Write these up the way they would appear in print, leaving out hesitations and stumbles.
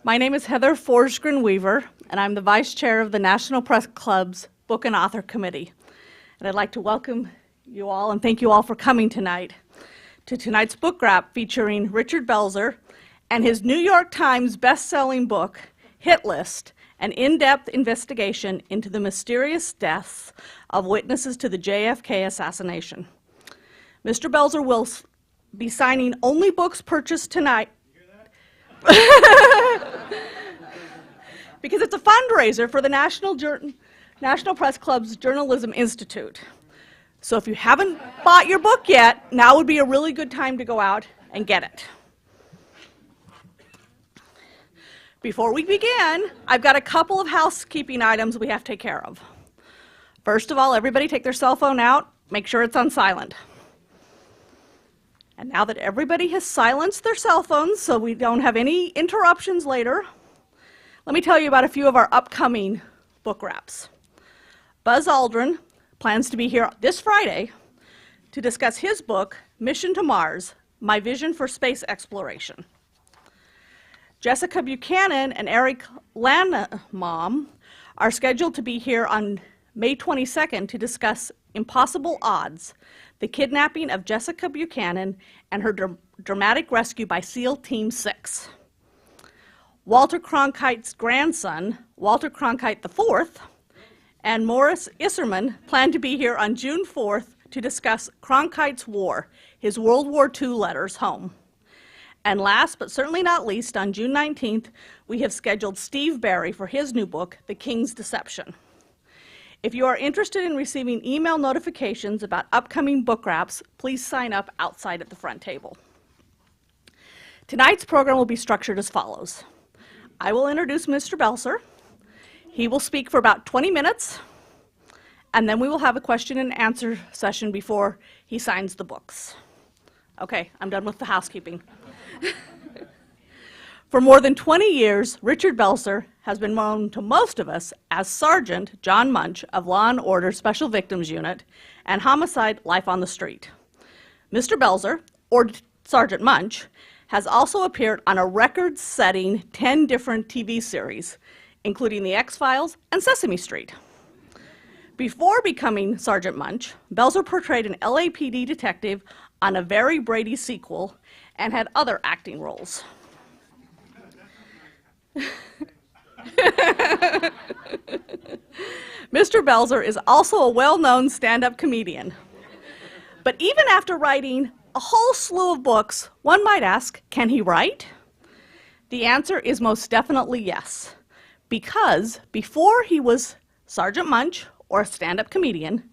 My name is Heather Forsgren-Weaver, and I'm the Vice Chair of the National Press Club's Book and Author Committee. And I'd like to welcome you all and thank you all for coming tonight to tonight's book wrap featuring Richard Belzer and his New York Times best-selling book, Hit List, an in-depth investigation into the mysterious deaths of witnesses to the JFK assassination. Mr. Belzer will be signing only books purchased tonight because it's a fundraiser for the National Press Club's Journalism Institute. So if you haven't bought your book yet, now would be a really good time to go out and get it. Before we begin, I've got a couple of housekeeping items we have to take care of. First of all, everybody take their cell phone out, make sure it's on silent. And now that everybody has silenced their cell phones so we don't have any interruptions later, let me tell you about a few of our upcoming book wraps. Buzz Aldrin plans to be here this Friday to discuss his book, Mission to Mars, My Vision for Space Exploration. Jessica Buchanan and Eric Lanmam are scheduled to be here on May 22nd to discuss Impossible Odds, the kidnapping of Jessica Buchanan and her dramatic rescue by SEAL Team 6. Walter Cronkite's grandson, Walter Cronkite IV, and Morris Isserman plan to be here on June 4th to discuss Cronkite's War, his World War II letters home. And last but certainly not least, on June 19th, we have scheduled Steve Barry for his new book, The King's Deception. If you are interested in receiving email notifications about upcoming book wraps, please sign up outside at the front table. Tonight's program will be structured as follows. I will introduce Mr. Belzer. He will speak for about 20 minutes, and then we will have a question and answer session before he signs the books. Okay, I'm done with the housekeeping. For more than 20 years, Richard Belzer has been known to most of us as Sergeant John Munch of Law and Order Special Victims Unit and Homicide Life on the Street. Mr. Belzer, or Sergeant Munch, has also appeared on a record-setting 10 different TV series, including The X-Files and Sesame Street. Before becoming Sergeant Munch, Belzer portrayed an LAPD detective on a Very Brady sequel and had other acting roles. Mr. Belzer is also a well-known stand-up comedian. But even after writing a whole slew of books, one might ask, can he write? The answer is most definitely yes, because before he was Sergeant Munch or a stand-up comedian,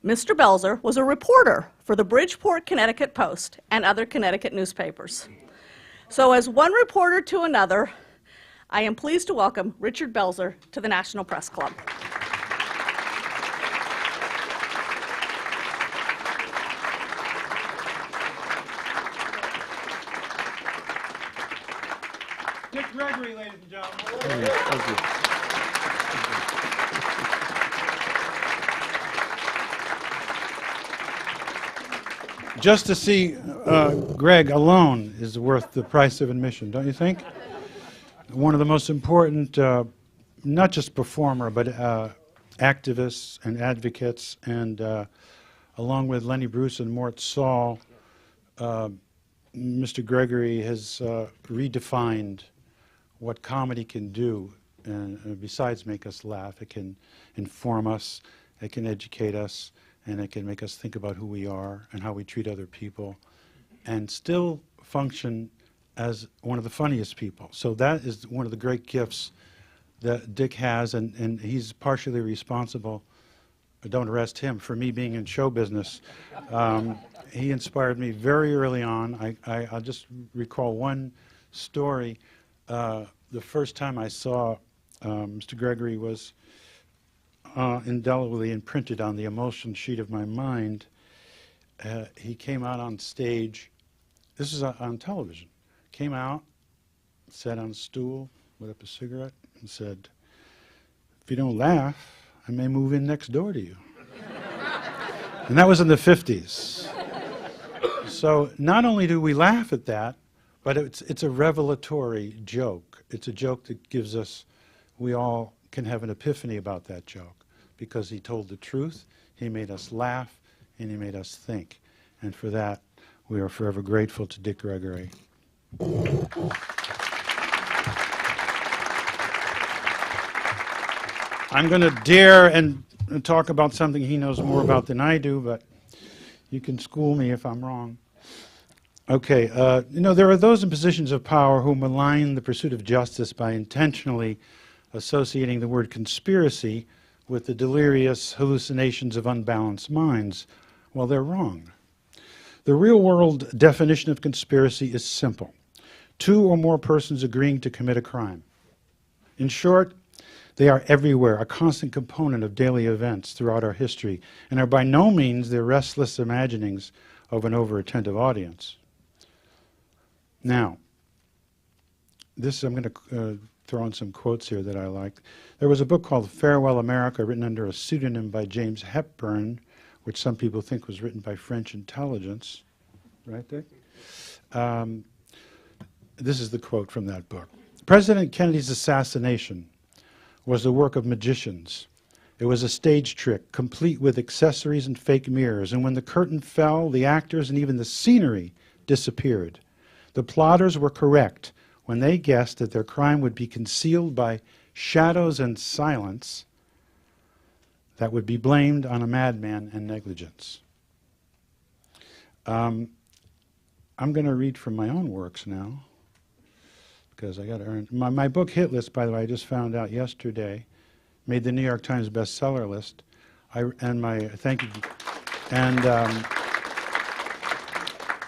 Mr. Belzer was a reporter for the Bridgeport, Connecticut Post and other Connecticut newspapers. So as one reporter to another, I am pleased to welcome Richard Belzer to the National Press Club. Dick Gregory, ladies and gentlemen. Thank you. Just to see Greg alone is worth the price of admission, don't you think? One of the most important, not just performer, but activists and advocates, and along with Lenny Bruce and Mort Saul, Mr. Gregory has redefined what comedy can do, and besides make us laugh, it can inform us, it can educate us, and it can make us think about who we are and how we treat other people, and still function as one of the funniest people. So that is one of the great gifts that Dick has, and he's partially responsible, don't arrest him, for me being in show business. He inspired me very early on. I'll just recall one story. The first time I saw Mr. Gregory was indelibly imprinted on the emulsion sheet of my mind. He came out on stage. This is on television. Came out, sat on a stool, lit up a cigarette, and said, "If you don't laugh, I may move in next door to you." And that was in the 50s. So not only do we laugh at that, But it's a revelatory joke. It's a joke that gives us, we all can have an epiphany about that joke because he told the truth, he made us laugh, and he made us think. And for that, we are forever grateful to Dick Gregory. I'm going to dare and talk about something he knows more about than I do, but you can school me if I'm wrong. Okay, there are those in positions of power who malign the pursuit of justice by intentionally associating the word conspiracy with the delirious hallucinations of unbalanced minds. Well, they're wrong. The real-world definition of conspiracy is simple: two or more persons agreeing to commit a crime. In short, they are everywhere, a constant component of daily events throughout our history, and are by no means the restless imaginings of an over-attentive audience. Now, I'm going to throw in some quotes here that I like. There was a book called Farewell America, written under a pseudonym by James Hepburn, which some people think was written by French intelligence. Right, Dick? This is the quote from that book. President Kennedy's assassination was the work of magicians. It was a stage trick, complete with accessories and fake mirrors, and when the curtain fell, the actors and even the scenery disappeared. The plotters were correct when they guessed that their crime would be concealed by shadows and silence that would be blamed on a madman and negligence. I'm going to read from my own works now, because I got to earn my book hit list. By the way, I just found out yesterday, made the New York Times bestseller list. Thank you. And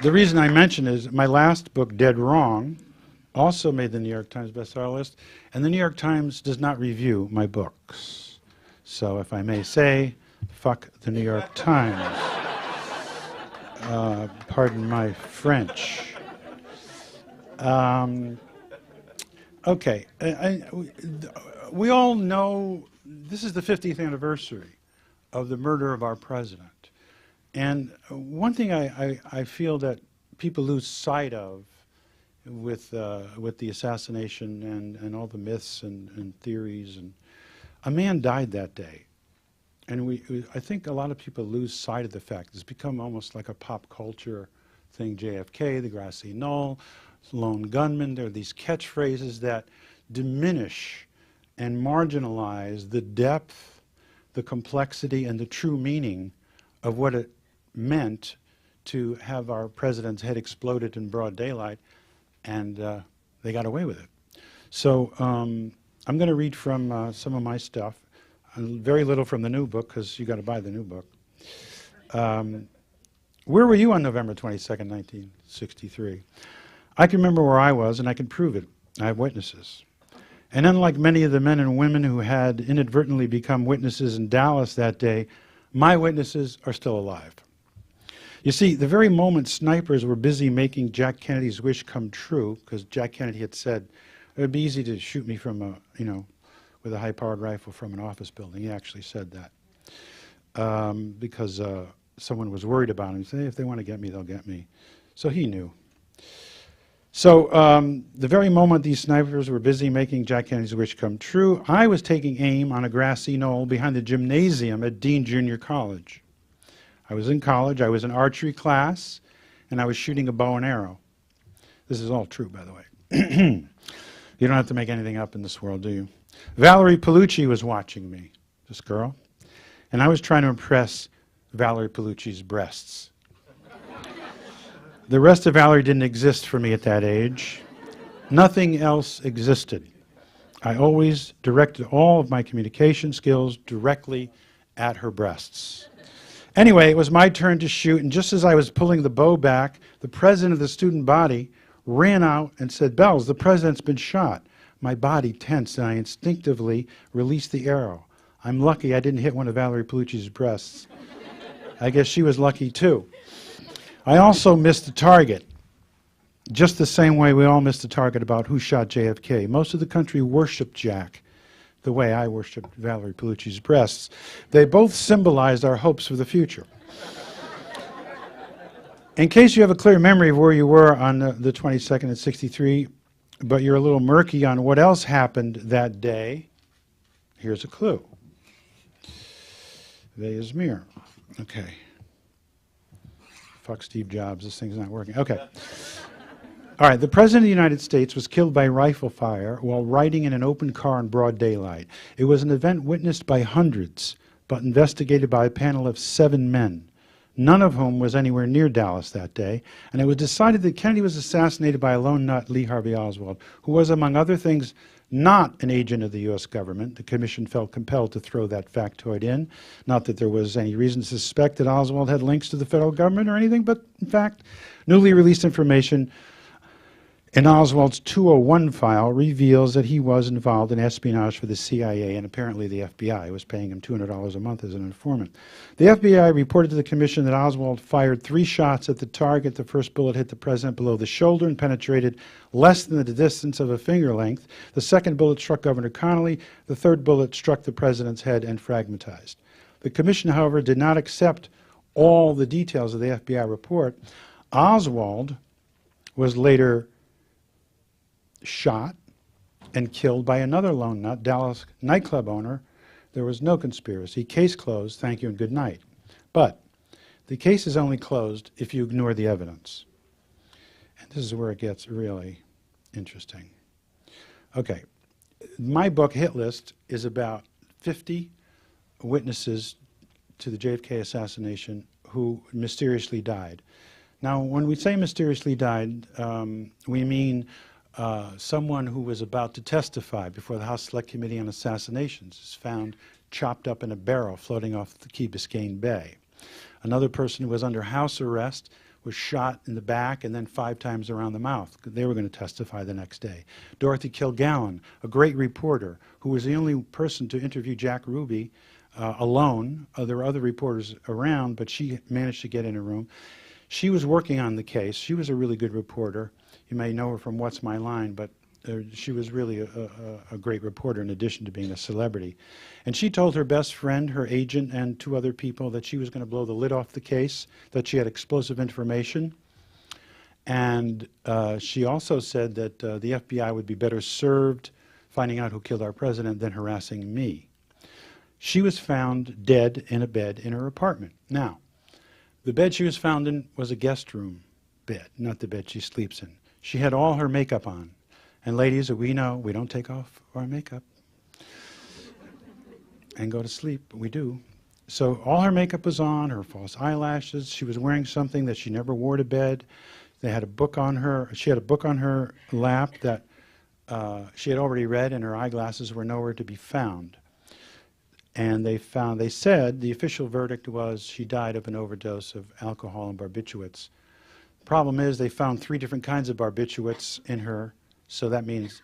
the reason I mention is my last book, Dead Wrong, also made the New York Times bestseller list, and the New York Times does not review my books. So if I may say, fuck the New York Times. Pardon my French. Okay, we all know this is the 50th anniversary of the murder of our president. And one thing I feel that people lose sight of with the assassination and all the myths and theories, and a man died that day. And I think a lot of people lose sight of the fact it's become almost like a pop culture thing. JFK, the grassy knoll, lone gunman. There are these catchphrases that diminish and marginalize the depth, the complexity, and the true meaning of what it meant to have our president's head exploded in broad daylight, and they got away with it. So I'm going to read from some of my stuff. Very little from the new book, because you got to buy the new book. Where were you on November 22nd, 1963? I can remember where I was, and I can prove it. I have witnesses. And unlike many of the men and women who had inadvertently become witnesses in Dallas that day, my witnesses are still alive. You see, the very moment snipers were busy making Jack Kennedy's wish come true, because Jack Kennedy had said, it would be easy to shoot me from with a high-powered rifle from an office building. He actually said that because someone was worried about him. He said, hey, if they want to get me, they'll get me. So he knew. So the very moment these snipers were busy making Jack Kennedy's wish come true, I was taking aim on a grassy knoll behind the gymnasium at Dean Junior College. I was in college, I was in archery class, and I was shooting a bow and arrow. This is all true, by the way. You don't have to make anything up in this world, do you? Valerie Pellucci was watching me, this girl, and I was trying to impress Valerie Pellucci's breasts. The rest of Valerie didn't exist for me at that age. Nothing else existed. I always directed all of my communication skills directly at her breasts. Anyway, it was my turn to shoot, and just as I was pulling the bow back, the president of the student body ran out and said, Belz, the president's been shot. My body tensed, and I instinctively released the arrow. I'm lucky I didn't hit one of Valerie Pellucci's breasts. I guess she was lucky, too. I also missed the target, just the same way we all missed the target about who shot JFK. Most of the country worshipped Jack the way I worshipped Valerie Pellucci's breasts. They both symbolized our hopes for the future. In case you have a clear memory of where you were on the 22nd at 63, but you're a little murky on what else happened that day, here's a clue. Belzer. Okay. Fuck Steve Jobs, this thing's not working. Okay. All right, the President of the United States was killed by rifle fire while riding in an open car in broad daylight. It was an event witnessed by hundreds, but investigated by a panel of 7 men, none of whom was anywhere near Dallas that day, and it was decided that Kennedy was assassinated by a lone nut, Lee Harvey Oswald, who was, among other things, not an agent of the U.S. government. The Commission felt compelled to throw that factoid in. Not that there was any reason to suspect that Oswald had links to the federal government or anything, but in fact, newly released information in Oswald's 201 file reveals that he was involved in espionage for the CIA and apparently the FBI was paying him $200 a month as an informant. The FBI reported to the Commission that Oswald fired 3 shots at the target. The first bullet hit the president below the shoulder and penetrated less than the distance of a finger length. The second bullet struck Governor Connally. The third bullet struck the president's head and fragmentized. The Commission, however, did not accept all the details of the FBI report. Oswald was later shot and killed by another lone nut, Dallas nightclub owner. There was no conspiracy. Case closed. Thank you and good night. But the case is only closed if you ignore the evidence. And this is where it gets really interesting. Okay. My book, Hit List, is about 50 witnesses to the JFK assassination who mysteriously died. Now, when we say mysteriously died, we mean someone who was about to testify before the House Select Committee on Assassinations is found chopped up in a barrel floating off the Key Biscayne Bay. Another person who was under house arrest was shot in the back and then 5 times around the mouth. They were going to testify the next day. Dorothy Kilgallen, a great reporter who was the only person to interview Jack Ruby alone. There were other reporters around, but she managed to get in a room. She was working on the case. She was a really good reporter. You may know her from What's My Line, but she was really a great reporter in addition to being a celebrity. And she told her best friend, her agent, and 2 other people that she was going to blow the lid off the case, that she had explosive information. And she also said that the FBI would be better served finding out who killed our president than harassing me. She was found dead in a bed in her apartment. Now, the bed she was found in was a guest room bed, not the bed she sleeps in. She had all her makeup on. And ladies, we know we don't take off our makeup and go to sleep, but we do. So all her makeup was on, her false eyelashes. She was wearing something that she never wore to bed. They had a book on her. She had a book on her lap that she had already read, and her eyeglasses were nowhere to be found. And they said the official verdict was she died of an overdose of alcohol and barbiturates. The problem is they found 3 different kinds of barbiturates in her, so that means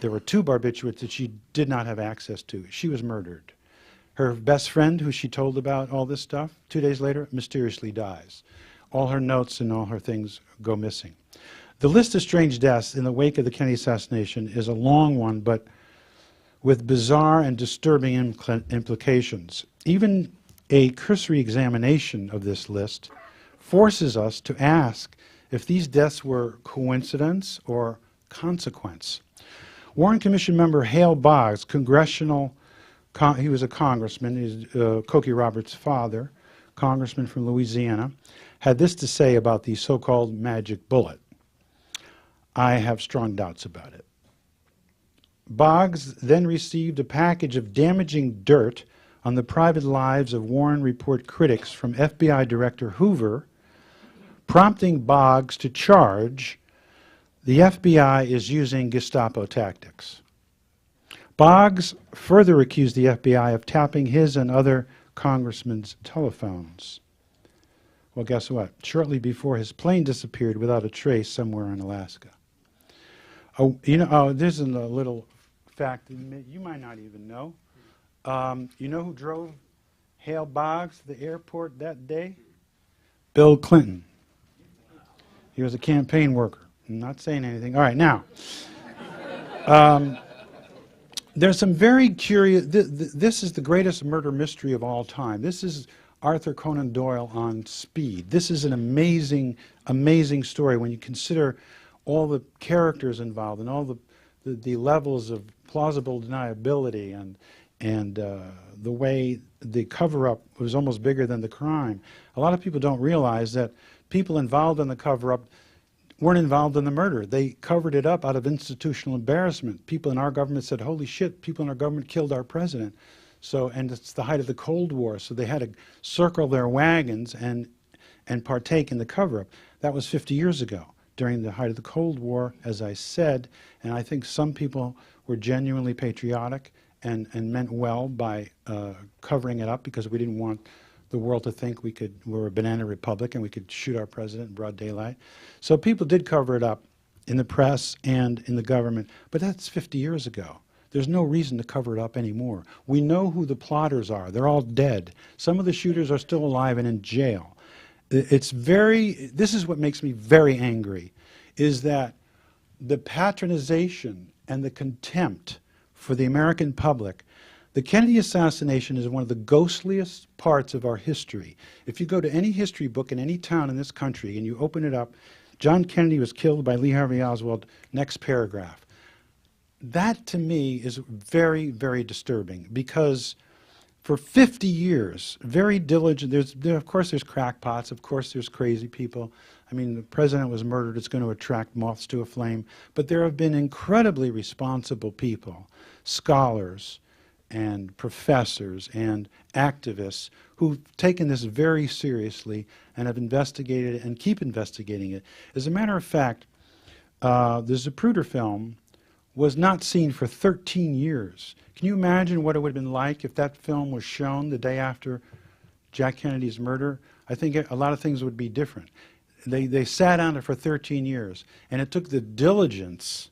there were 2 barbiturates that she did not have access to. She was murdered. Her best friend, who she told about all this stuff, 2 days later, mysteriously dies. All her notes and all her things go missing. The list of strange deaths in the wake of the Kennedy assassination is a long one, but with bizarre and disturbing implications. Even a cursory examination of this list forces us to ask if these deaths were coincidence or consequence. Warren Commission member Hale Boggs, he was a congressman, he's Cokie Roberts' father, congressman from Louisiana, had this to say about the so-called magic bullet. I have strong doubts about it. Boggs then received a package of damaging dirt on the private lives of Warren Report critics from FBI Director Hoover, prompting Boggs to charge the FBI is using Gestapo tactics. Boggs further accused the FBI of tapping his and other congressmen's telephones. Well, guess what? Shortly before his plane disappeared without a trace somewhere in Alaska. Oh, this is a little fact that you might not even know. You know who drove Hale Boggs to the airport that day? Bill Clinton. He was a campaign worker. I'm not saying anything. All right, now, there's some very curious, this is the greatest murder mystery of all time. This is Arthur Conan Doyle on speed. This is an amazing, amazing story when you consider all the characters involved and all the levels of plausible deniability and the way the cover-up was almost bigger than the crime. A lot of people don't realize that people involved in the cover-up weren't involved in the murder. They covered it up out of institutional embarrassment. People in our government said, holy shit, people in our government killed our president. So, and it's the height of the Cold War, so they had to circle their wagons and partake in the cover-up. That was 50 years ago, during the height of the Cold War, as I said, and I think some people were genuinely patriotic and meant well by covering it up because we didn't want the world to think we were a banana republic and we could shoot our president in broad daylight. So people did cover it up in the press and in the government, but that's 50 years ago. There's no reason to cover it up anymore. We know who the plotters are. They're all dead. Some of the shooters are still alive and in jail. This is what makes me very angry, is that the patronization and the contempt for the American public. The Kennedy assassination is one of the ghostliest parts of our history. If you go to any history book in any town in this country and you open it up, John Kennedy was killed by Lee Harvey Oswald, next paragraph. That, to me, is very, very disturbing because for 50 years, very diligent, of course there's crackpots, of course there's crazy people. I mean, the president was murdered, it's going to attract moths to a flame. But there have been incredibly responsible people, scholars and professors and activists who've taken this very seriously and have investigated it and keep investigating it. As a matter of fact, the Zapruder film was not seen for 13 years. Can you imagine what it would have been like if that film was shown the day after Jack Kennedy's murder? I think a lot of things would be different. They sat on it for 13 years, and it took the diligence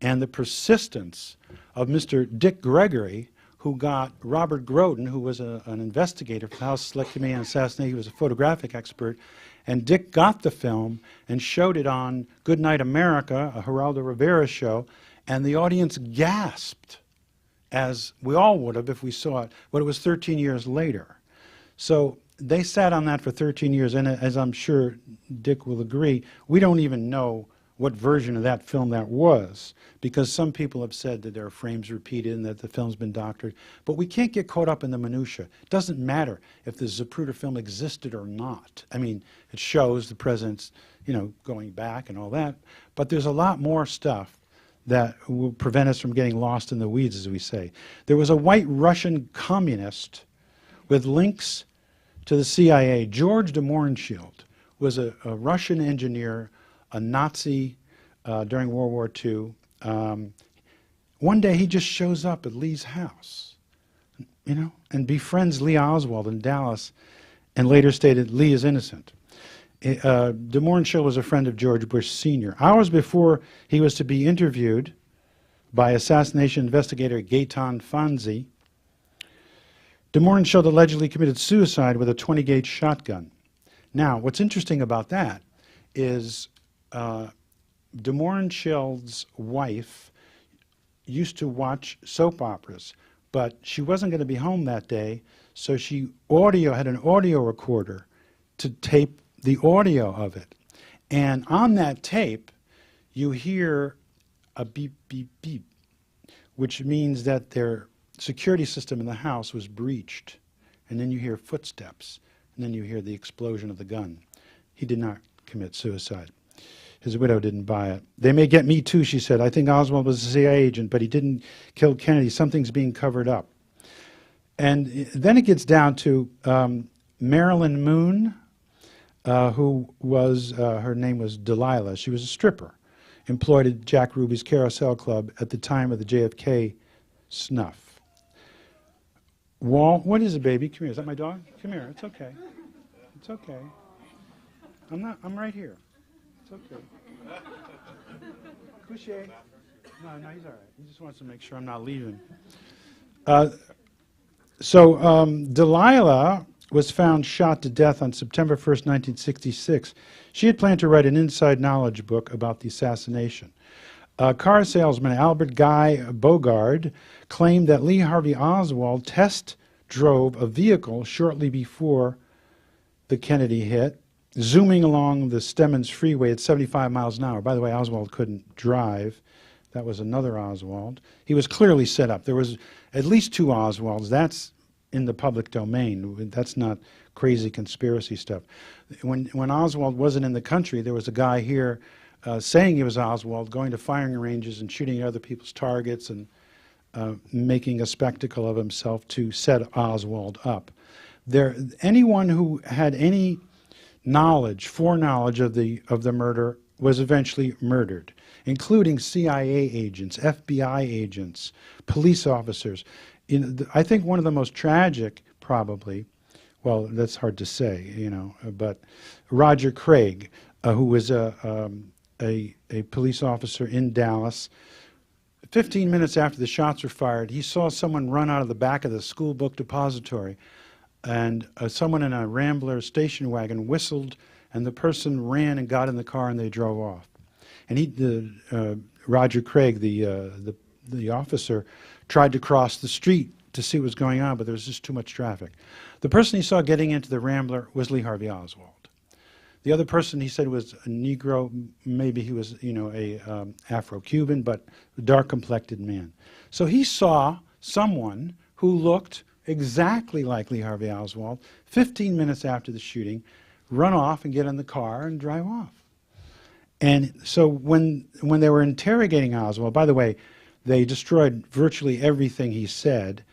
and the persistence of Mr. Dick Gregory, who got Robert Groden, who was an investigator for the House Select Committee on Assassination. He was a photographic expert. And Dick got the film and showed it on Good Night America, a Geraldo Rivera show, and the audience gasped, as we all would have if we saw it, but it was 13 years later. So they sat on that for 13 years, and as I'm sure Dick will agree, we don't even know what version of that film that was, because some people have said that there are frames repeated and that the film's been doctored. But we can't get caught up in the minutia. It doesn't matter if the Zapruder film existed or not. I mean, it shows the president's, going back and all that, but there's a lot more stuff that will prevent us from getting lost in the weeds, as we say. There was a white Russian communist with links to the CIA. George de Mohrenschildt was a Russian engineer, a Nazi during World War II. One day he just shows up at Lee's house, and befriends Lee Oswald in Dallas, and later stated Lee is innocent. De Mohrenschildt was a friend of George Bush Sr. Hours before he was to be interviewed by assassination investigator Gaetan Fonzi, de Mohrenschildt allegedly committed suicide with a 20-gauge shotgun. Now, what's interesting about that is de Mohrenschildt's wife used to watch soap operas, but she wasn't going to be home that day, so she had an audio recorder to tape the audio of it. And on that tape, you hear a beep, beep, beep, which means that their security system in the house was breached. And then you hear footsteps, and then you hear the explosion of the gun. He did not commit suicide. His widow didn't buy it. They may get me too, she said. I think Oswald was a CIA agent, but he didn't kill Kennedy. Something's being covered up. And then it gets down to Marilyn Moon, who was, her name was Delilah. She was a stripper, employed at Jack Ruby's Carousel Club at the time of the JFK snuff. Walt, what is it, baby? Come here. Is that my dog? Come here. It's okay. It's okay. I'm right here. It's okay. Couché. No, he's all right. He just wants to make sure I'm not leaving. Delilah was found shot to death on September 1st, 1966. She had planned to write an inside knowledge book about the assassination. Car salesman Albert Guy Bogard claimed that Lee Harvey Oswald test drove a vehicle shortly before the Kennedy hit, zooming along the Stemmons Freeway at 75 miles an hour. By the way, Oswald couldn't drive. That was another Oswald. He was clearly set up. There was at least two Oswalds. That's in the public domain. That's not crazy conspiracy stuff. When Oswald wasn't in the country, there was a guy here saying he was Oswald, going to firing ranges and shooting at other people's targets and making a spectacle of himself to set Oswald up. Anyone who had any knowledge, foreknowledge of the murder was eventually murdered, including CIA agents, FBI agents, police officers. I think one of the most tragic, probably, well, that's hard to say, you know, but Roger Craig, who was a police officer in Dallas. 15 minutes after the shots were fired, he saw someone run out of the back of the school book depository, and someone in a Rambler station wagon whistled, and the person ran and got in the car, and they drove off. And Roger Craig, the officer, tried to cross the street to see what was going on, but there was just too much traffic. The person he saw getting into the Rambler was Lee Harvey Oswald. The other person he said was a Negro, maybe he was, you know, a Afro-Cuban, but a dark-complected man. So he saw someone who looked exactly like Lee Harvey Oswald 15 minutes after the shooting run off and get in the car and drive off. And so when they were interrogating Oswald, by the way, they destroyed virtually everything he said,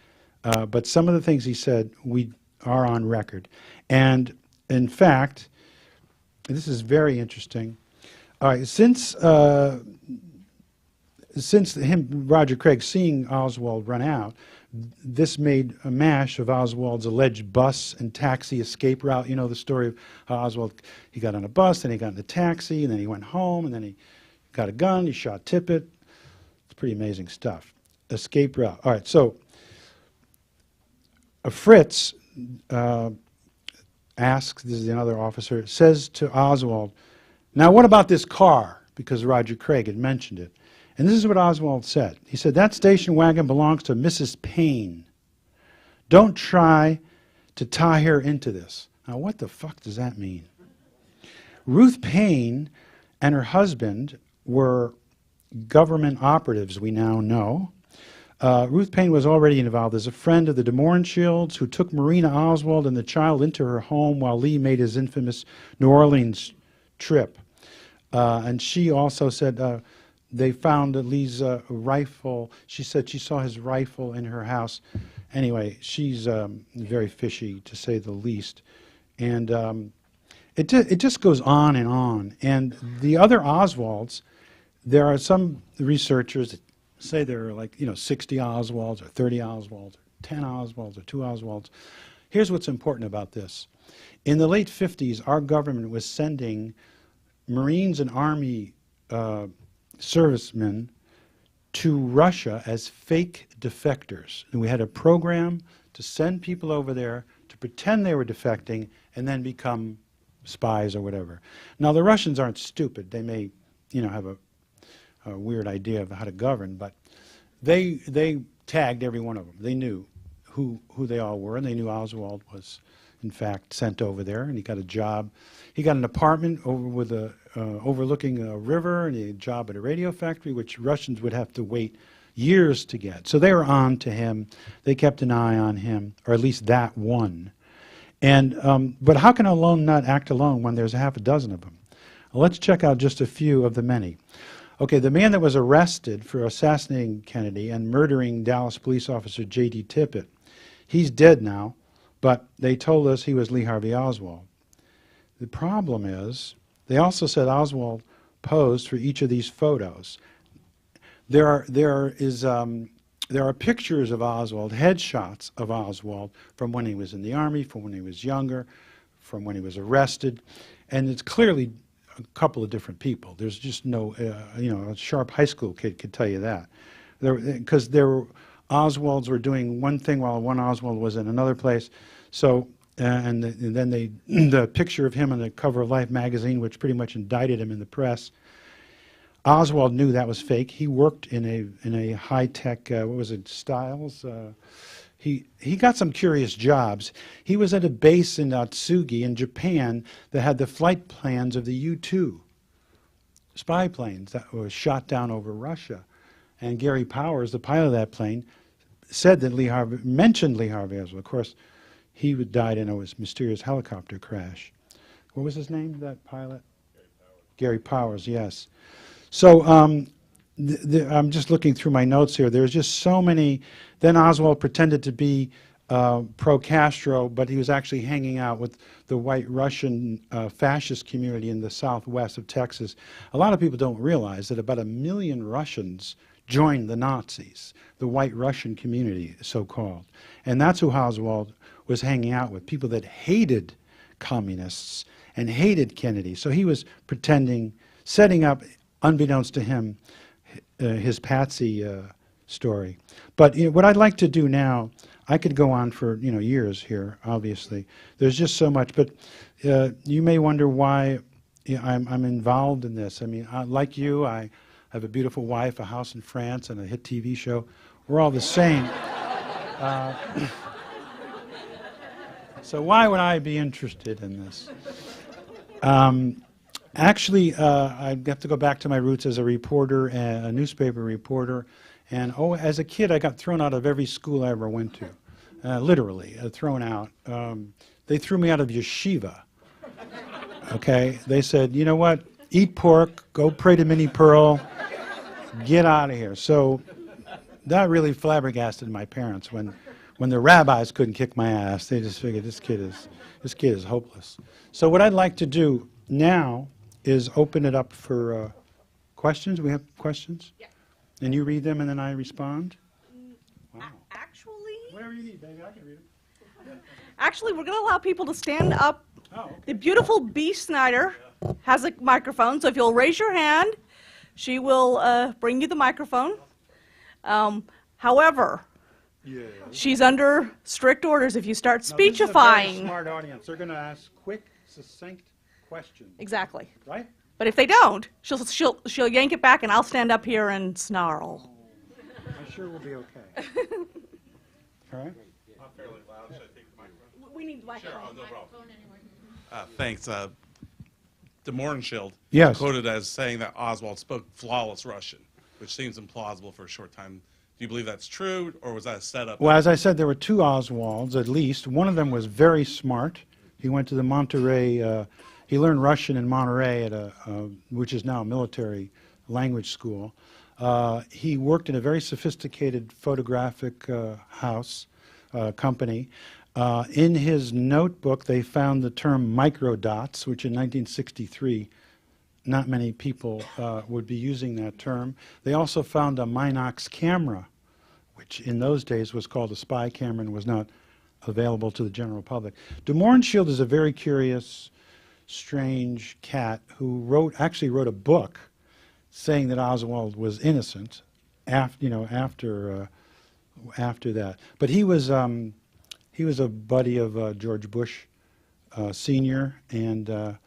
but some of the things he said are on record. And in fact, this is very interesting. All right, since Roger Craig seeing Oswald run out, this made a mash of Oswald's alleged bus and taxi escape route. You know the story of how Oswald, he got on a bus, then he got in a taxi, and then he went home, and then he got a gun, he shot Tippit. It's pretty amazing stuff. Escape route. All right, so Fritz asks, this is another officer, says to Oswald, now what about this car? Because Roger Craig had mentioned it. And this is what Oswald said. He said, that station wagon belongs to Mrs. Payne. Don't try to tie her into this. Now what the fuck does that mean? Ruth Payne and her husband were government operatives, we now know. Ruth Payne was already involved as a friend of the de Mohrenschilds, who took Marina Oswald and the child into her home while Lee made his infamous New Orleans trip. And she also said they found Lee's rifle. She said she saw his rifle in her house. Anyway, she's very fishy, to say the least. And it just goes on and on. And the other Oswalds, there are some researchers that say there are like, 60 Oswalds or 30 Oswalds or 10 Oswalds or 2 Oswalds. Here's what's important about this. In the late 50s, our government was sending Marines and Army servicemen to Russia as fake defectors. And we had a program to send people over there to pretend they were defecting and then become spies or whatever. Now, the Russians aren't stupid. They may, have a weird idea of how to govern, but they tagged every one of them. They knew who they all were, and they knew Oswald was, in fact, sent over there, and he got a job. He got an apartment overlooking a river, and he had a job at a radio factory, which Russians would have to wait years to get. So they were on to him. They kept an eye on him, or at least that one. And but how can a lone nut act alone when there's a half a dozen of them? Well, let's check out just a few of the many. Okay, the man that was arrested for assassinating Kennedy and murdering Dallas police officer J.D. Tippit, he's dead now, but they told us he was Lee Harvey Oswald. The problem is, they also said Oswald posed for each of these photos. There are pictures of Oswald, headshots of Oswald from when he was in the Army, from when he was younger, from when he was arrested, and it's clearly a couple of different people. There's just no, a sharp high school kid could tell you that. Because Oswalds were doing one thing while one Oswald was in another place. So, and then the picture of him on the cover of Life magazine, which pretty much indicted him in the press, Oswald knew that was fake. He worked in a high-tech, what was it, Styles? he got some curious jobs. He was at a base in Atsugi in Japan that had the flight plans of the U-2 spy planes that were shot down over Russia. And Gary Powers, the pilot of that plane, said that mentioned Lee Harvey Oswald. Of course, he died in a mysterious helicopter crash. What was his name, that pilot? Gary Powers, yes. So I'm just looking through my notes here. There's just so many. Then Oswald pretended to be pro-Castro, but he was actually hanging out with the white Russian fascist community in the southwest of Texas. A lot of people don't realize that about 1 million Russians joined the Nazis, the white Russian community, so-called. And that's who Oswald was hanging out with, people that hated communists and hated Kennedy. So he was pretending, setting up, unbeknownst to him, his patsy story. But what I'd like to do now, I could go on for years here, obviously. There's just so much. But you may wonder why I'm involved in this. I mean, like you, I have a beautiful wife, a house in France, and a hit TV show. We're all the same. So why would I be interested in this? Actually, I have to go back to my roots as a reporter, a newspaper reporter. And as a kid, I got thrown out of every school I ever went to, literally thrown out. They threw me out of yeshiva. Okay, they said, you know what? Eat pork, go pray to Minnie Pearl, get out of here. So that really flabbergasted my parents when the rabbis couldn't kick my ass. They just figured this kid is hopeless. So what I'd like to do now is open it up for questions. We have questions? Yeah. And you read them and then I respond? Wow. Actually, Whatever you need, baby, I can read them. actually, we're going to allow people to stand up. Oh, okay. The beautiful Bee Snyder has a microphone, so if you'll raise your hand, she will bring you the microphone. However, Yeah. she's under strict orders if you start Now, this is a very speechifying. smart audience. They're going to ask quick, succinct questions. Exactly. Right? But if they don't, she'll yank it back, and I'll stand up here and snarl. I'm sure we'll be okay. All right? I'm fairly loud. Should I take the microphone? We need the Sure, microphone. no problem. Thanks. De Morenschild Yes. quoted as saying that Oswald spoke flawless Russian, which seems implausible for a short time. Do you believe that's true, or was that a setup? Well, as I said, there were 2 Oswalds at least. One of them was very smart. He went to the Monterey, he learned Russian in Monterey, at which is now a military language school. He worked in a very sophisticated photographic house, company. In his notebook, they found the term microdots, which in 1963, not many people would be using that term. They also found a Minox camera, which in those days was called a spy camera and was not available to the general public. De Morenschild is a very curious, strange cat who actually wrote a book saying that Oswald was innocent after that. But he was a buddy of George Bush Sr. and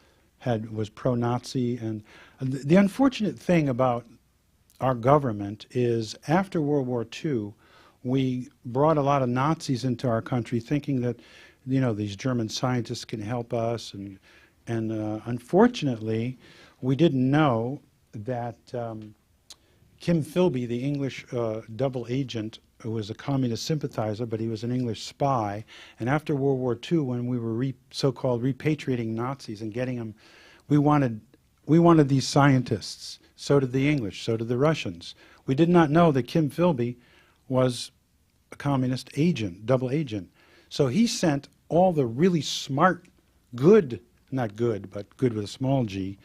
was pro-Nazi. And the unfortunate thing about our government is after World War II, we brought a lot of Nazis into our country thinking that, these German scientists can help us. And unfortunately, we didn't know that Kim Philby, the English double agent, who was a communist sympathizer, but he was an English spy. And after World War II, when we were so-called repatriating Nazis and getting them, we wanted these scientists. So did the English. So did the Russians. We did not know that Kim Philby was a communist agent, double agent. So he sent all the really smart, not good, but good with a small g,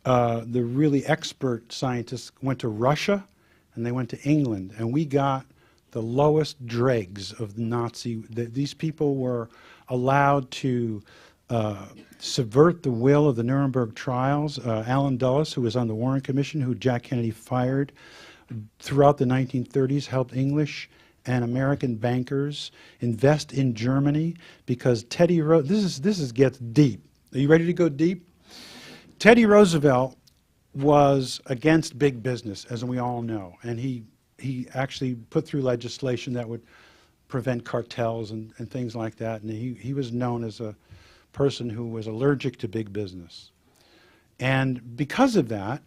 the really expert scientists went to Russia and they went to England. And we got the lowest dregs of the Nazi. These people were allowed to subvert the will of the Nuremberg trials. Allen Dulles, who was on the Warren Commission, who Jack Kennedy fired, throughout the 1930s helped English and American bankers invest in Germany because Teddy Roosevelt, this gets deep. Are you ready to go deep? Teddy Roosevelt was against big business, as we all know, and he actually put through legislation that would prevent cartels and things like that. And he was known as a person who was allergic to big business. And because of that,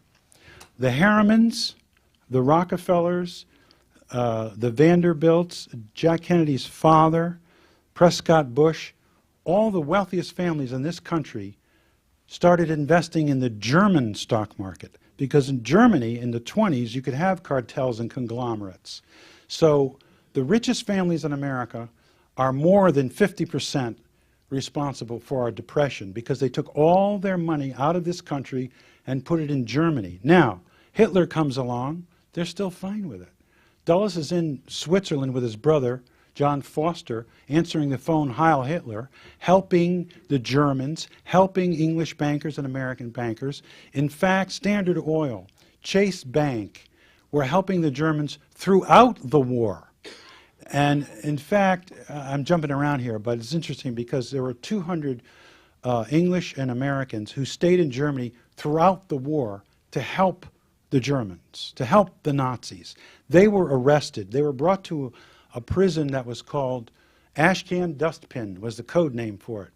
the Harrimans, the Rockefellers, the Vanderbilts, Jack Kennedy's father, Prescott Bush, all the wealthiest families in this country started investing in the German stock market. Because in Germany, in the 20s, you could have cartels and conglomerates. So the richest families in America are more than 50% responsible for our depression because they took all their money out of this country and put it in Germany. Now, Hitler comes along, they're still fine with it. Dulles is in Switzerland with his brother, John Foster, answering the phone, Heil Hitler, helping the Germans, helping English bankers and American bankers. In fact, Standard Oil, Chase Bank were helping the Germans throughout the war. And in fact, I'm jumping around here, but it's interesting because there were 200 English and Americans who stayed in Germany throughout the war to help the Germans, to help the Nazis. They were arrested. They were brought to a prison that was called Ashcan Dustbin, was the code name for it.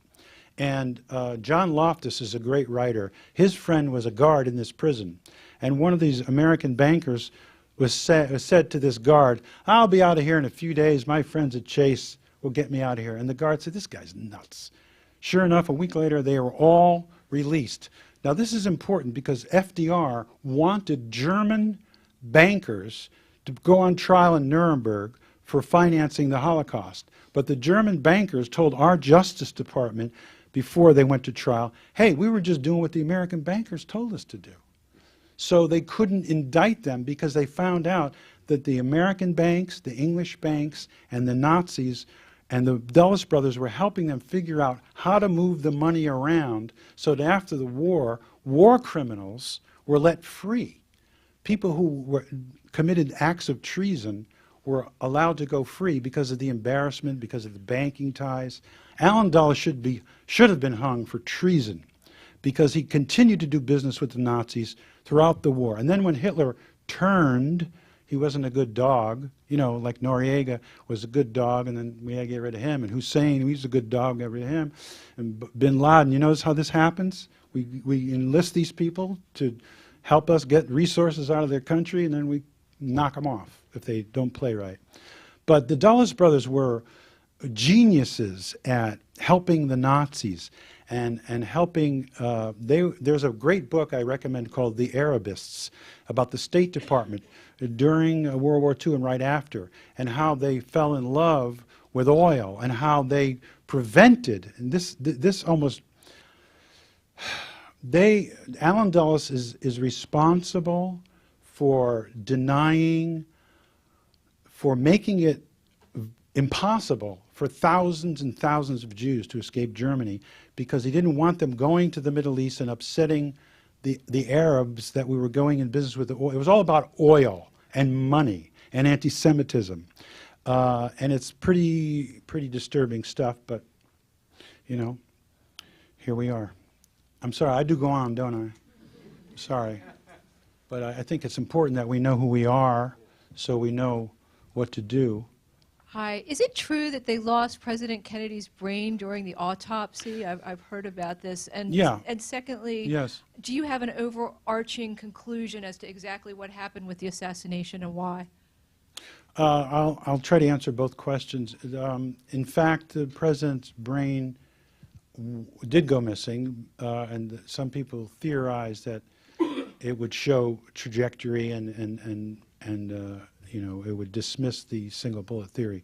And John Loftus is a great writer. His friend was a guard in this prison. And one of these American bankers was said to this guard, I'll be out of here in a few days. My friends at Chase will get me out of here. And the guard said, this guy's nuts. Sure enough, a week later, they were all released. Now, this is important because FDR wanted German bankers to go on trial in Nuremberg for financing the Holocaust. But the German bankers told our Justice Department before they went to trial, hey, we were just doing what the American bankers told us to do. So they couldn't indict them because they found out that the American banks, the English banks, and the Nazis and the Dulles brothers were helping them figure out how to move the money around so that after the war criminals were let free. People who committed acts of treason were allowed to go free because of the embarrassment, because of the banking ties. Allen Dulles should have been hung for treason because he continued to do business with the Nazis throughout the war. And then when Hitler turned, he wasn't a good dog. You know, like Noriega was a good dog, and then we had to get rid of him. And Hussein, he's a good dog, get rid of him. And Bin Laden, you notice how this happens? We enlist these people to help us get resources out of their country, and then we knock them off if they don't play right. But the Dulles brothers were geniuses at helping the Nazis and helping, there's a great book I recommend called The Arabists about the State Department during World War II and right after, and how they fell in love with oil and how they prevented, and this almost, Allen Dulles is responsible for denying, for making it impossible for thousands and thousands of Jews to escape Germany because he didn't want them going to the Middle East and upsetting the Arabs that we were going in business with. It was all about oil and money and anti-Semitism. And it's pretty disturbing stuff, but, you know, here we are. I'm sorry, I do go on, don't I? Sorry. But I think it's important that we know who we are so we know what to do. Hi. Is it true that they lost President Kennedy's brain during the autopsy? I've heard about this. And, yeah. And secondly, yes. Do you have an overarching conclusion as to exactly what happened with the assassination and why? I'll try to answer both questions. In fact, the president's brain did go missing, and some people theorized that it would show trajectory and you know, it would dismiss the single bullet theory.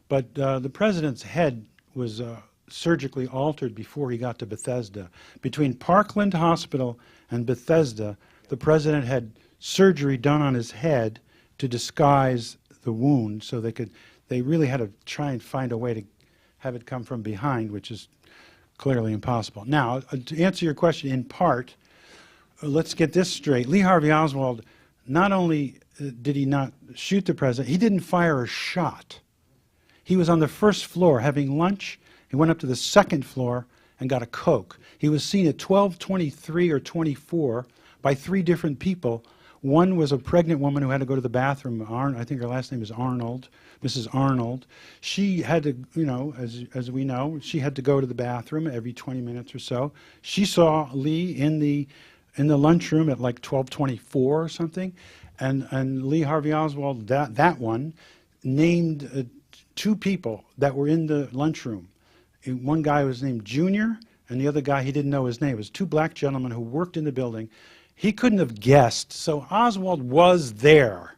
But the president's head was surgically altered before he got to Bethesda. Between Parkland Hospital and Bethesda, the president had surgery done on his head to disguise the wound, so they really had to try and find a way to have it come from behind, which is clearly impossible. Now, to answer your question in part, let's get this straight. Lee Harvey Oswald, not only did he not shoot the president, he didn't fire a shot. He was on the first floor having lunch. He went up to the second floor and got a Coke. He was seen at 12:23 or 24 by 3 different people One was a pregnant woman who had to go to the bathroom. I think her last name is Arnold, Mrs. Arnold. She had to, you know, as we know, she had to go to the bathroom every 20 minutes or so. She saw Lee in the lunchroom at like 12:24 or something, and Lee Harvey Oswald, that one, named two people that were in the lunchroom. One guy was named Junior, and the other guy, he didn't know his name. It was two black gentlemen who worked in the building. He couldn't have guessed, so Oswald was there.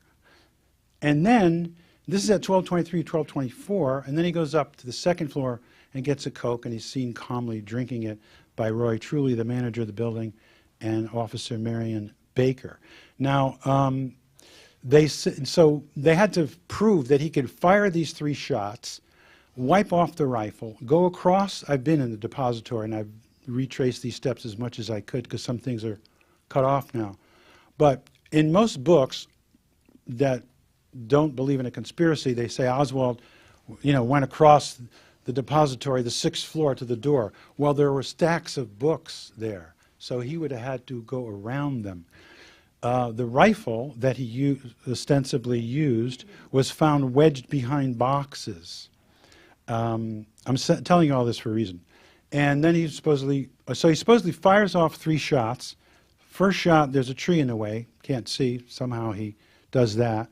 And then, this is at 12:23, 12:24, and then he goes up to the second floor and gets a Coke, and he's seen calmly drinking it by Roy Truly, the manager of the building, and Officer Marion Baker. Now, so they had to prove that he could fire these 3 shots, wipe off the rifle, go across. I've been in the depository, and I've retraced these steps as much as I could because some things are cut off now. But in most books that don't believe in a conspiracy, they say Oswald, you know, went across the depository, the 6th floor, to the door. Well, there were stacks of books there, so he would have had to go around them. The rifle that he ostensibly used was found wedged behind boxes. I'm telling you all this for a reason. And then he supposedly fires off 3 shots. First shot, there's a tree in the way, can't see. Somehow he does that.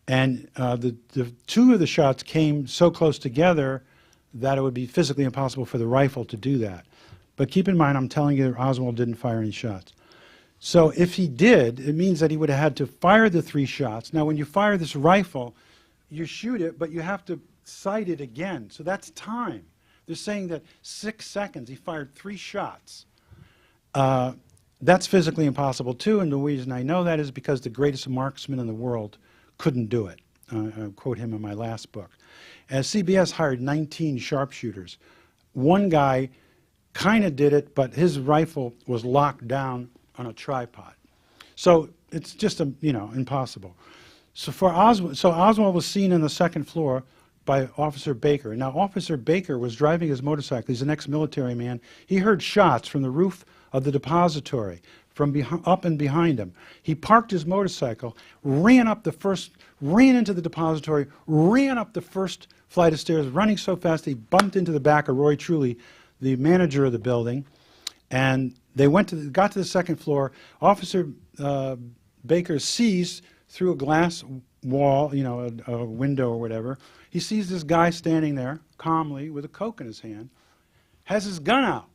And the 2 of the shots came so close together that it would be physically impossible for the rifle to do that. But keep in mind, I'm telling you, Oswald didn't fire any shots. So if he did, it means that he would have had to fire the 3 shots. Now, when you fire this rifle, you shoot it, but you have to sight it again. So that's time. They're saying that 6 seconds, he fired 3 shots. That's physically impossible, too, and the reason I know that is because the greatest marksman in the world couldn't do it. I quote him in my last book. As CBS hired 19 sharpshooters. One guy kind of did it, but his rifle was locked down on a tripod. So it's just, impossible. So Oswald was seen on the 2nd floor by Officer Baker. Now, Officer Baker was driving his motorcycle. He's an ex-military man. He heard shots from the roof of the depository, from up and behind him. He parked his motorcycle, ran into the depository, ran up the first flight of stairs, running so fast he bumped into the back of Roy Truly, the manager of the building, and they got to the 2nd floor. Officer Baker sees through a glass wall, a window or whatever. He sees this guy standing there calmly with a Coke in his hand, has his gun out.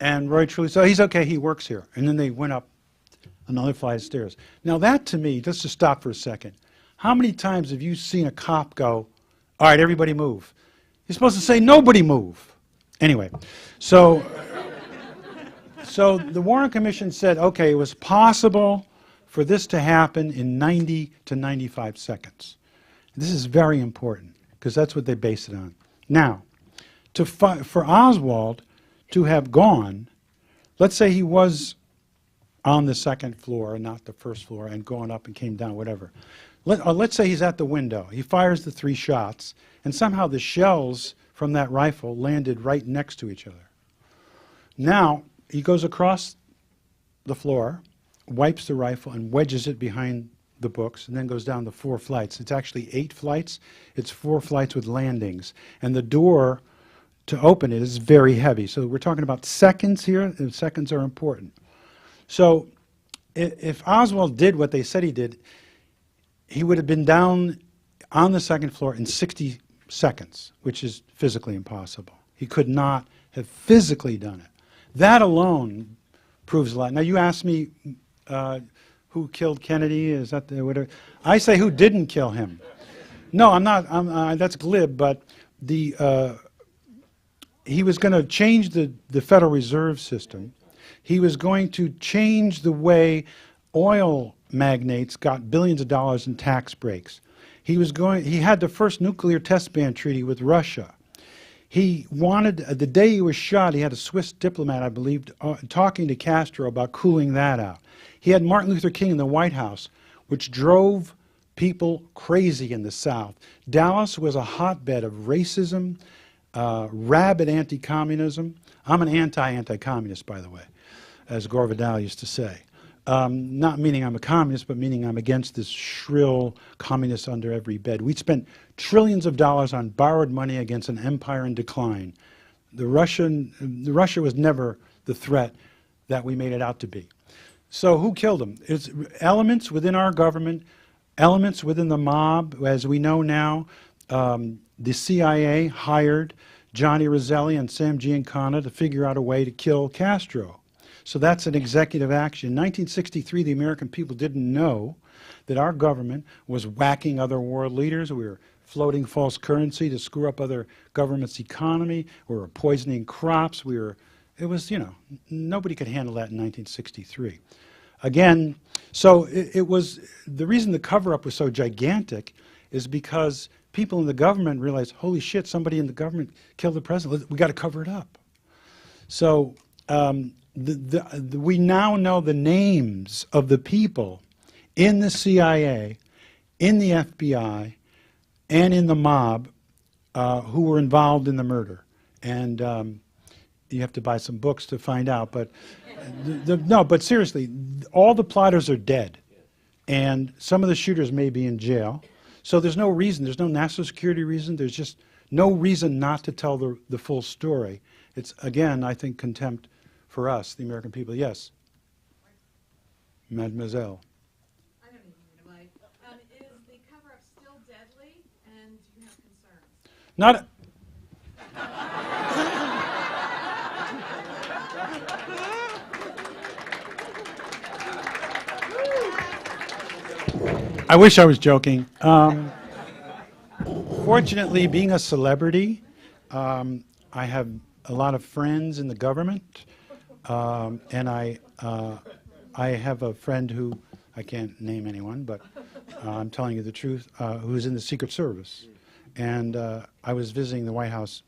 And Roy Truly said, he's okay, he works here. And then they went up another flight of stairs. Now that to me, let's just stop for a second. How many times have you seen a cop go, all right, everybody move? You're supposed to say, nobody move. Anyway, so the Warren Commission said, okay, it was possible for this to happen in 90 to 95 seconds. This is very important because that's what they base it on. Now, for Oswald to have gone, let's say he was on the 2nd floor and not the 1st floor and going up and came down, whatever. Let's say he's at the window. He fires the 3 shots, and somehow the shells from that rifle landed right next to each other. Now, he goes across the floor, wipes the rifle, and wedges it behind the books, and then goes down the 4 flights. It's actually 8 flights. It's 4 flights with landings. And the door to open it is very heavy. So we're talking about seconds here, and seconds are important. So if Oswald did what they said he did, he would have been down on the 2nd floor in 60 seconds, which is physically impossible. He could not have physically done it. That alone proves a lot. Now you asked me who killed Kennedy, is that whatever? I say who didn't kill him. No, I'm not, that's glib, but he was going to change the Federal Reserve System. He was going to change the way oil magnates got billions of dollars in tax breaks. He had the first nuclear test ban treaty with Russia. He wanted, the day he was shot, he had a Swiss diplomat, I believe, talking to Castro about cooling that out. He had Martin Luther King in the White House, which drove people crazy in the South. Dallas was a hotbed of racism, rabid anti-communism. I'm an anti-communist, by the way, as Gore Vidal used to say. Not meaning I'm a communist, but meaning I'm against this shrill communist under every bed. We spent trillions of dollars on borrowed money against an empire in decline. Russia was never the threat that we made it out to be. So who killed them? It's elements within our government, elements within the mob. As we know now, the CIA hired Johnny Roselli and Sam Giancana to figure out a way to kill Castro. So that's an executive action. In 1963, the American people didn't know that our government was whacking other world leaders. We were floating false currency to screw up other governments' economy. We were poisoning crops. It was, nobody could handle that in 1963. Again, so it was, the reason the cover-up was so gigantic is because people in the government realized, holy shit, somebody in the government killed the president. We got to cover it up. So we now know the names of the people in the CIA, in the FBI, and in the mob who were involved in the murder. And you have to buy some books to find out. But no, but seriously, all the plotters are dead. And some of the shooters may be in jail. So there's no reason, there's no national security reason, there's just no reason not to tell the full story. It's, again, I think, contempt for us, the American people. Yes? Mademoiselle. I don't even need a mic. Is the cover-up still deadly, and do you have concerns? Not. I wish I was joking. Fortunately, being a celebrity, I have a lot of friends in the government, and I have a friend who, I can't name anyone, but I'm telling you the truth, who's in the Secret Service. And I was visiting the White House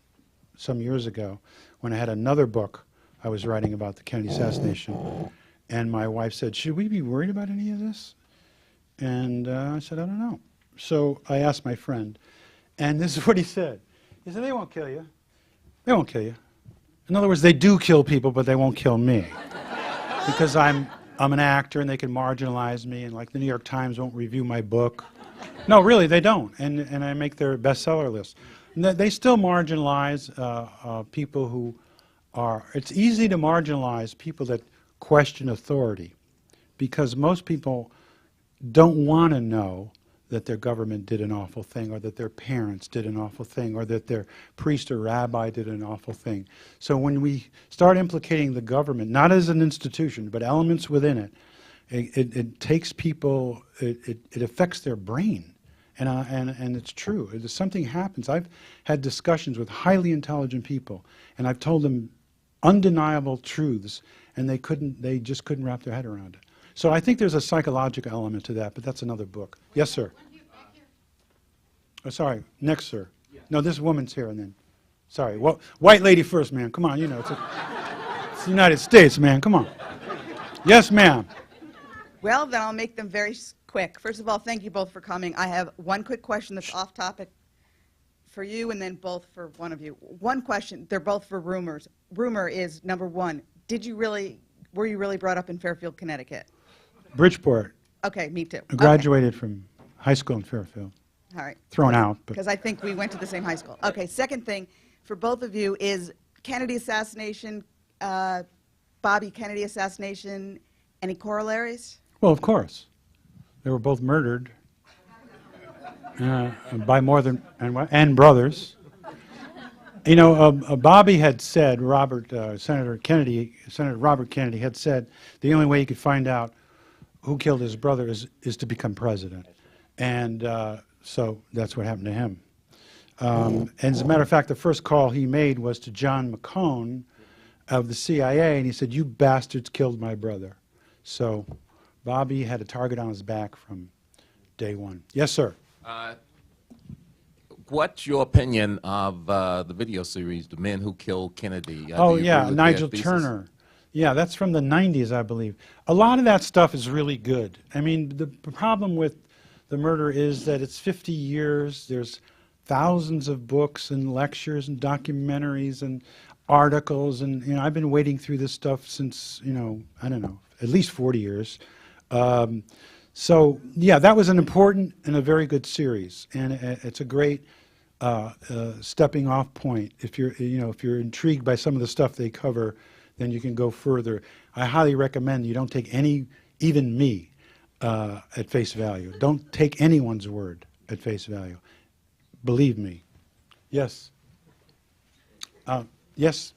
some years ago when I had another book I was writing about the Kennedy assassination. And my wife said, should we be worried about any of this? And I said, I don't know. So I asked my friend, and this is what he said. He said, they won't kill you. They won't kill you. In other words, they do kill people, but they won't kill me. Because I'm an actor, and they can marginalize me, and like the New York Times won't review my book. No, really, they don't. And I make their bestseller list. And they still marginalize people who are, it's easy to marginalize people that question authority, because most people don't want to know that their government did an awful thing, or that their parents did an awful thing, or that their priest or rabbi did an awful thing. So when we start implicating the government, not as an institution, but elements within it, it takes people, it affects their brain. And it's true. Something happens. I've had discussions with highly intelligent people, and I've told them undeniable truths, and they just couldn't wrap their head around it. So I think there's a psychological element to that, but that's another book. Yes, sir. Oh, sorry. Next, sir. No, this woman's here, and then. Sorry. Well, white lady first, man. Come on, it's the United States, man. Come on. Yes, ma'am. Well, then I'll make them very quick. First of all, thank you both for coming. I have one quick question that's off topic for you, and then both for one of you. One question. They're both for rumors. Rumor is, number one, were you really brought up in Fairfield, Connecticut? Bridgeport. Okay, me too. I graduated from high school in Fairfield. All right. Thrown out. Because I think we went to the same high school. Okay, second thing for both of you is Kennedy assassination, Bobby Kennedy assassination, any corollaries? Well, of course. They were both murdered by more than, and brothers. Bobby had said, Senator Robert Kennedy had said, the only way he could find out who killed his brother is to become president. And so that's what happened to him. And as a matter of fact, the first call he made was to John McCone of the CIA, and he said, you bastards killed my brother. So Bobby had a target on his back from day one. Yes, sir. What's your opinion of the video series, The Men Who Killed Kennedy? Oh, yeah, Nigel Turner. Yeah, that's from the 90s, I believe. A lot of that stuff is really good. I mean, the problem with the murder is that it's 50 years. There's thousands of books and lectures and documentaries and articles. And, I've been wading through this stuff since, I don't know, at least 40 years. So yeah, that was an important and a very good series, and it's a great stepping off point. If you're intrigued by some of the stuff they cover, then you can go further. I highly recommend you don't take any, even me, at face value. Don't take anyone's word at face value. Believe me. Yes. Yes.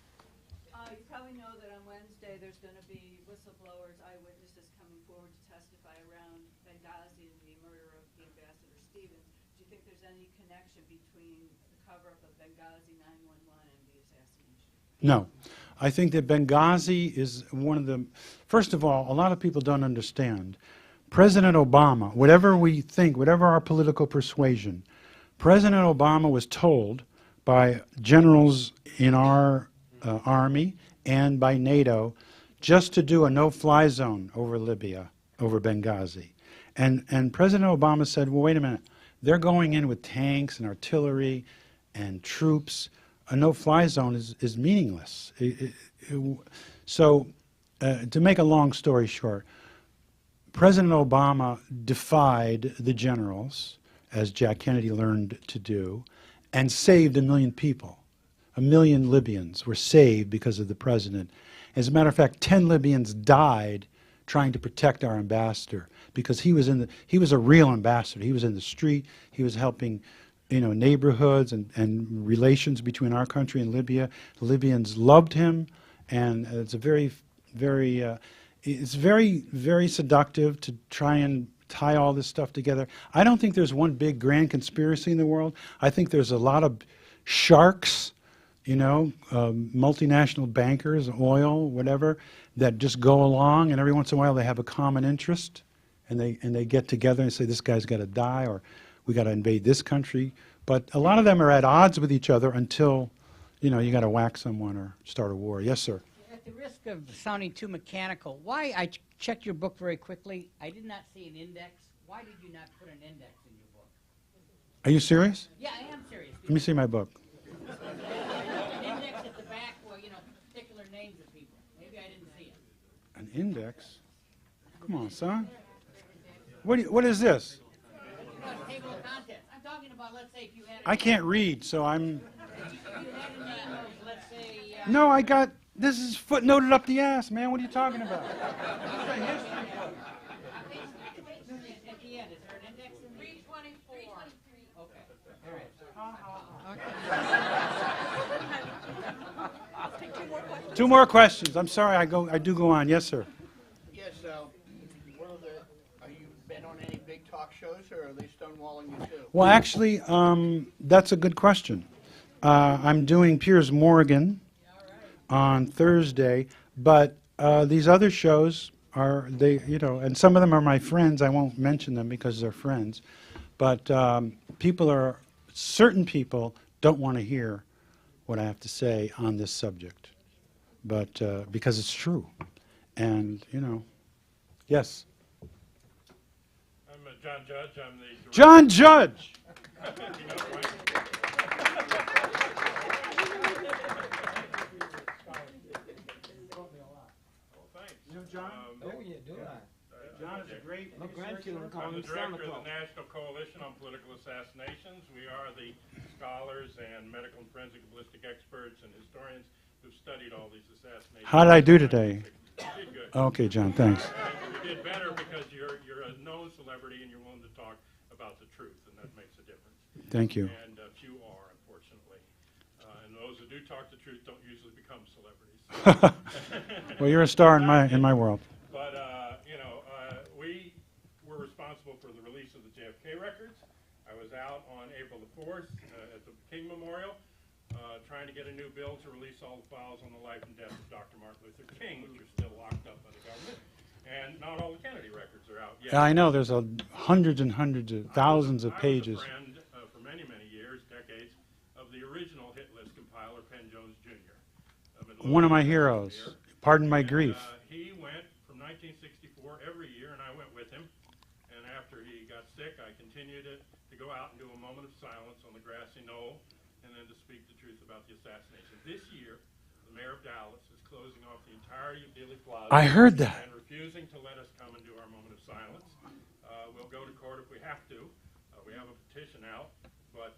You probably know that on Wednesday there's going to be whistleblowers, eyewitnesses coming forward to testify around Benghazi and the murder of the Ambassador Stevens. Do you think there's any connection between the cover-up of Benghazi 9/11 and the assassination? No. I think that Benghazi is one of the, first of all, a lot of people don't understand. President Obama, whatever we think, whatever our political persuasion, President Obama was told by generals in our army and by NATO just to do a no-fly zone over Libya, over Benghazi. And President Obama said, well, wait a minute, they're going in with tanks and artillery and troops. A no-fly zone is meaningless. So to make a long story short, President Obama defied the generals, as Jack Kennedy learned to do, and saved 1 million people. 1 million Libyans were saved because of the president. As a matter of fact, 10 Libyans died trying to protect our ambassador because he was a real ambassador. He was in the street. He was helping, neighborhoods and relations between our country and Libya. The Libyans loved him, and it's a very, very, it's very, very seductive to try and tie all this stuff together. I don't think there's one big grand conspiracy in the world. I think there's a lot of sharks, multinational bankers, oil, whatever, that just go along, and every once in a while they have a common interest, and they get together and say, this guy's got to die, or we got to invade this country. But a lot of them are at odds with each other until, you got to whack someone or start a war. Yes, sir. At the risk of sounding too mechanical, why I checked your book very quickly. I did not see an index. Why did you not put an index in your book? Are you serious? Yeah, I am serious. Let me see my book. An index at the back where, particular names of people. Maybe I didn't see it. An index? Come on, son. What is this? Table of contents. I'm talking about, let's say, if you had... I can't read, so I'm... If you had in that, let's say... No, I got... This is footnoted up the ass, man. What are you talking about? At the end, is there an index in 324. Okay. All right. Two more questions. I'm sorry, I do go on. Yes, sir. Yes, are you been on any big talk shows, or are they stonewalling you too? Well, actually, that's a good question. I'm doing Piers Morgan on Thursday, but these other shows and some of them are my friends. I won't mention them because they're friends, but certain people don't want to hear what I have to say on this subject, but because it's true, and yes. I'm John Judge. I'm the director. John Judge. John? John is a great researcher. I'm the director of the National Coalition on Political Assassinations. We are the scholars and medical and forensic ballistic experts and historians who've studied all these assassinations. How did I do today? You did good. Okay, John, thanks. You did better because you're a known celebrity and you're willing to talk about the truth, and that makes a difference. Thank you. And few are, unfortunately. And those who do talk the truth don't usually become celebrities. Well, you're a star in my world. But, we were responsible for the release of the JFK records. I was out on April the 4th at the King Memorial trying to get a new bill to release all the files on the life and death of Dr. Martin Luther King, which are still locked up by the government. And not all the Kennedy records are out yet. Yeah, I know. There's hundreds and hundreds of thousands of pages. I was a friend for many, many years, decades, of the original hit list compiler, Penn Jones Jr. One of my heroes. Pardon my grief. He went from 1964 every year, and I went with him. And after he got sick, I continued to go out and do a moment of silence on the grassy knoll, and then to speak the truth about the assassination. This year, the the mayor of Dallas, is closing off the entirety of Dealey Plaza. I heard that. And refusing to let us come and do our moment of silence. We'll go to court if we have to. We have a petition out. But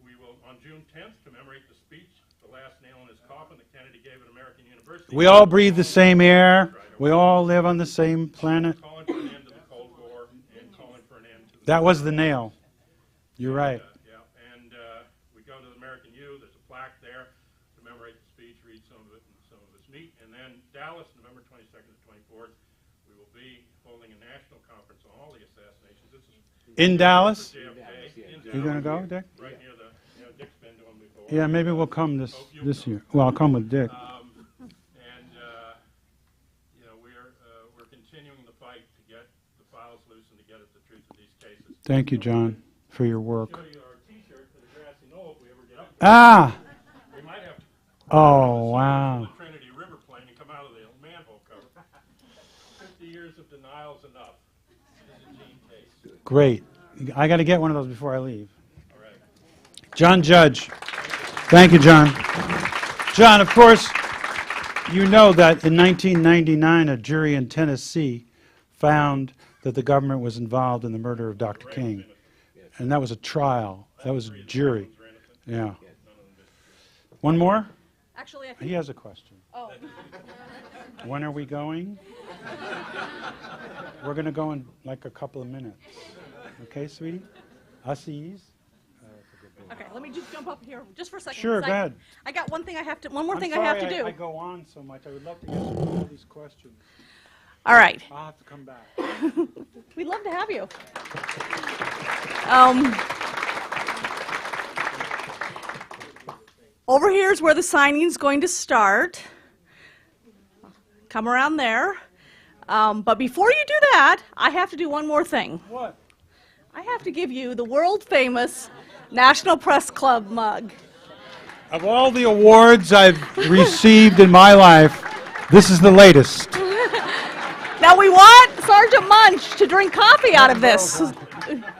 we will, on June 10th, commemorate the speech, the last nail in his coffin that Kennedy gave at American University. We all breathe the same air. We all live on the same planet. Calling for an end to the Cold War and calling for an end to the... That was the nail. You're right. Yeah, and we go to the American U. There's a plaque there. Commemorate the speech, read some of it, and some of it's neat. And then Dallas, November 22nd to 24th, we will be holding a national conference on all the assassinations. This is In Dallas? JFK. You going to go, Dick? Right near the, Dick's been to them before. Yeah, maybe we'll come this year. Well, I'll come with Dick. We're continuing the fight to get the files loose and to get at the truth of these cases. Thank you, John, for your work. Show you our T-shirt for the grassy knoll if we ever get up. Ah! We might have to. Oh, wow. The Trinity River plane and come out of the manhole cover. 50 years of denial's enough. This is a Gene case. Great. I got to get one of those before I leave. All right. John Judge. Thank you, John. John, of course, you know that in 1999, a jury in Tennessee found that the government was involved in the murder of Dr. King. And that was a trial. That was a jury. Yeah. One more? Actually, I think... He has a question. Oh. When are we going? We're going to go in like a couple of minutes. Okay, sweetie? Ussies? Okay, let me just jump up here just for a second. Sure, 'cause go ahead. I got one thing I have to, one more I'm thing sorry I have to do. I go on so much. I would love to answer all these questions. All right. I'll have to come back. We'd love to have you. Over here is where the signing is going to start. Come around there. But before you do that, I have to do one more thing. What? I have to give you the world-famous National Press Club mug. Of all the awards I've received in my life, this is the latest. Now we want Sergeant Munch to drink coffee out of this.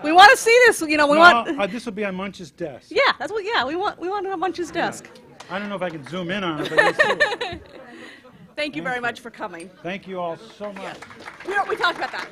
We want to see this. You know, we want. This will be on Munch's desk. Yeah, that's what. Yeah, we want it on Munch's desk. I don't know if I can zoom in on it, but you'll see it. Thank you very much for coming. Thank you all so much. We talked about that.